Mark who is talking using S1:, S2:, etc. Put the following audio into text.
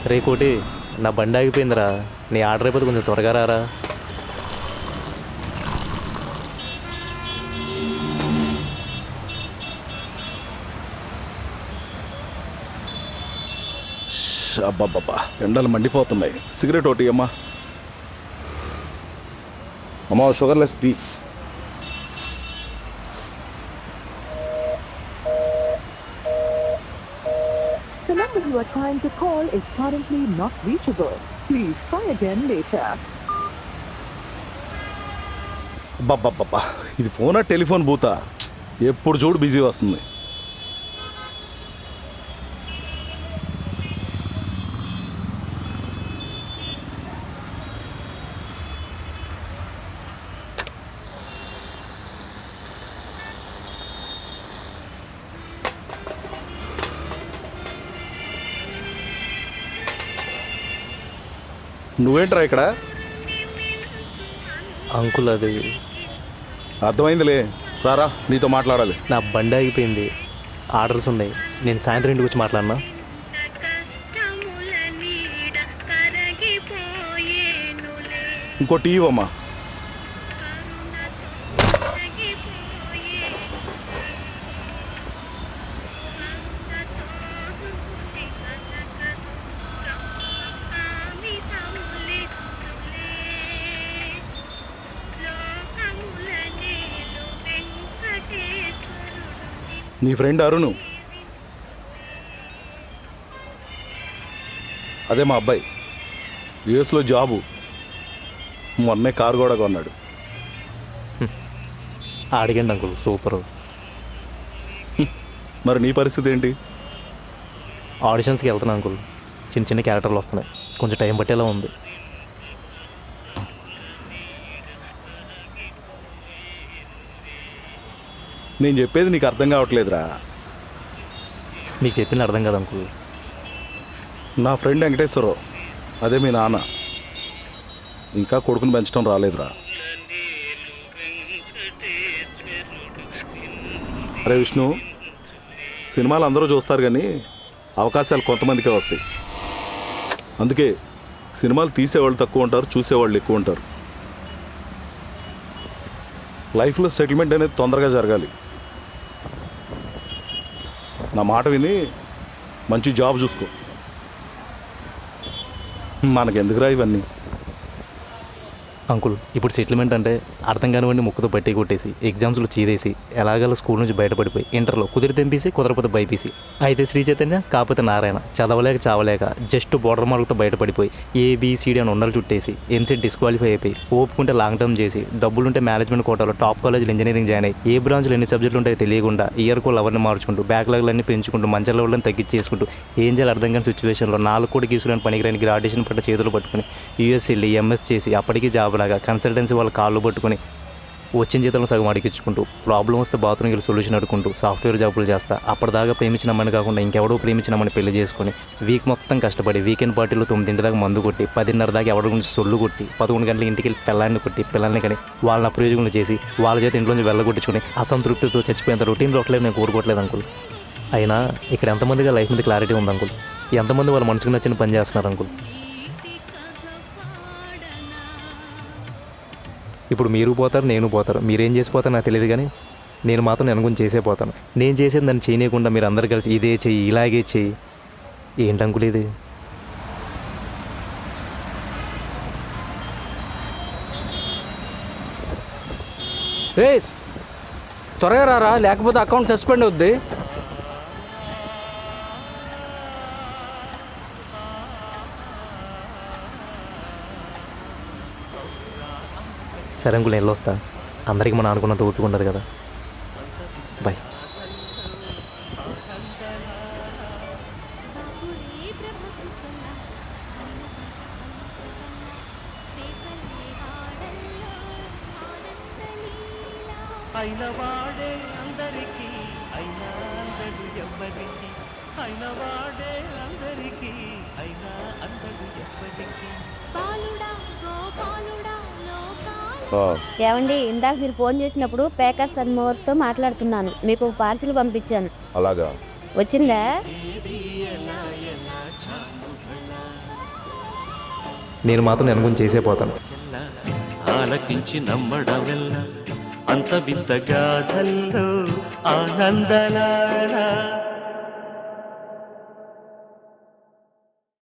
S1: రే కోటి, నా బండి ఆగిపోయిందిరా. నీ ఆర్డర్ అయిపోతే కొంచెం త్వరగా రారా.
S2: అబ్బాబ్బా, ఎండలు మండిపోతున్నాయి. సిగరెట్ ఒకటి అమ్మా. అమ్మా sugarless tea.
S3: The number you are trying to call is currently not reachable. Please try again later.
S2: అబ్బాబ్బా, ఇది ఫోనా టెలిఫోన్ బూతా? ఎప్పుడు చూడు బిజీ వస్తుంది. నువ్వేంట్రా ఇక్కడ?
S1: అంకుల్ అది
S2: అర్థమైందిలే, రారా, నీతో మాట్లాడాలి.
S1: నా బండి ఆగిపోయింది, ఆర్డర్స్ ఉన్నాయి. నేను సాయంత్రం ఇంటికి వచ్చి మాట్లాడినా.
S2: ఇంకో టీ ఇవ్వమ్మా. నీ ఫ్రెండ్ అరుణు, అదే మా అబ్బాయి, యుఎస్లో జాబు, మొన్నే కారు కూడా కొన్నాడు.
S1: అడిగండి అంకుల్, సూపరు.
S2: మరి నీ పరిస్థితి ఏంటి?
S1: ఆడిషన్స్కి వెళ్తున్నా అంకుల్. చిన్న చిన్న క్యారెక్టర్లు వస్తున్నాయి, కొంచెం టైం పట్టేలా ఉంది.
S2: నేను చెప్పేది నీకు అర్థం కావట్లేదురా.
S1: మీకు చెప్పింది అర్థం కాదు అంకుల్.
S2: నా ఫ్రెండ్ వెంకటేశ్వరరావు, అదే మీ నాన్న, ఇంకా కొడుకుని పెంచడం రాలేదురా. అరే విష్ణు, సినిమాలు అందరూ చూస్తారు కానీ అవకాశాలు కొంతమందికే వస్తాయి. అందుకే సినిమాలు తీసేవాళ్ళు తక్కువ ఉంటారు, చూసేవాళ్ళు ఎక్కువ ఉంటారు. లైఫ్లో సెటిల్మెంట్ అనేది తొందరగా జరగాలి. నా మాట విని మంచి జాబ్ చూసుకో. మనకెందుకురా ఇవన్నీ?
S1: అంకుల్, ఇప్పుడు సెటిల్మెంట్ అంటే అర్థం కానివ్వండి ముక్కుతో బట్టి కొట్టేసి ఎగ్జామ్స్లో చీదేసి ఎలాగల స్కూల్ నుంచి బయటపడిపోయి ఇంటర్లో కుదిరితే ఎంపీసీ, కుదరపోతే బైపీసీ, అయితే శ్రీ చైతన్య, కాకపోతే నారాయణ, చదవలేక చావలేక జస్ట్ బోర్డర్ మార్కులతో బయటపడిపోయి ఏబిసిడి అని ఉండలు చుట్టేసి ఎంసెట్ డిస్క్వాలిఫై అయిపోయి ఓపుకుంటే లాంగ్ టర్మ్ చేసి డబ్బులుంటే మేనేజ్మెంట్ కోటాలో టాప్ కాలేజీలో ఇంజనీరింగ్ జాయిన్ అయ్యి ఏ బ్రాంచ్లో ఎన్ని సబ్జెక్టులు ఉంటాయో తెలియకుండా ఇయర్కు లవర్ని మార్చుకుంటూ బ్యాక్లాగ్లన్నీ పెంచుకుంటూ మంచి లెవెల్ని తగ్గించేసుకుంటూ ఏం చేయాలి అర్థం కాని సిచ్యువేషన్లో 4 కోటి గీసులని పనికిరాని గ్రాడ్యుయేషన్ పట్ల చేతులు పట్టుకుని యూఎస్ వెళ్ళి ఎంఎస్ చేసి అప్పటికీ జాబ్ లాగా కన్సల్టెన్సీ వాళ్ళ కాళ్ళు పట్టుకుని వచ్చిన జీతంలో సగం అడిగించుకుంటూ ప్రాబ్లం వస్తే బాత్రూమ్కి వెళ్ళి సొల్యూషన్ అడుకుంటూ సాఫ్ట్వేర్ జాబులు చేస్తా అప్పటిదాకా ప్రేమించినమ్మని కాకుండా ఇంకెవడో ప్రేమించినమ్మని పెళ్లి చేసుకుని వీక్ మొత్తం కష్టపడి వీకెండ్ పార్టీలో 9 దాకా మందు కొట్టి 10:30 దాకా ఎవరి గురించి సొల్లు కొట్టి 11 గంటలకు ఇంటికి వెళ్ళి పిల్లాన్ని కొట్టి పిల్లల్ని కానీ వాళ్ళని అప్రయోజకులు చేసి వాళ్ళ చేత ఇంట్లోంచి వెళ్ళగొట్టించుకుని అసంతృప్తితో చచ్చిపోయేంత రొటీన్ రొట్టలేదు నేను కోరుకోవట్లేదు అంకుల్. అయినా ఇక్కడ ఎంతమందిగా లైఫ్ మీద క్లారిటీ ఉంది అంకుల్, ఎంతమంది వాళ్ళ మనసుకు నచ్చిన పని చేస్తున్నారు అంకుల్. ఇప్పుడు మీరు పోతారు, నేను పోతారు, మీరేం చేసిపోతారు నాకు తెలియదు కానీ నేను మాత్రం నేను గురించి చేసే పోతాను. నేను చేసేది దాన్ని చేయకుండా మీరు అందరు కలిసి ఇదే చెయ్యి ఇలాగే చెయ్యి ఏంటంకులు ఇది?
S4: రే త్వరగా రారా, లేకపోతే అకౌంట్ సస్పెండ్ అవుద్ది.
S1: సరే అంకుల్, నేను వెళ్ళొస్తా. అందరికీ మనం అనుకున్నంత ఓపిక ఉండదు కదా. బాయ్.
S5: అయినవాడే అందరికీ అయినా అందడు ఎవ్వరికి, అయినవాడే అందరికీ అయినా అందడు ఎవ్వరికి.
S6: ఏమండి, ఇందాక మీరు ఫోన్ చేసినప్పుడు ప్యాకర్స్ అండ్ మోర్స్తో మాట్లాడుతున్నాను. మీకు పార్సిల్ పంపించాను.
S2: అలాగా?
S6: వచ్చిందా?
S1: నేను మాత్రం నేను గురించి చేసే పోతాను.
S5: ఆలకించి నమ్మడమెల్ల అంత వింత గాథల్లో ఆనందలాల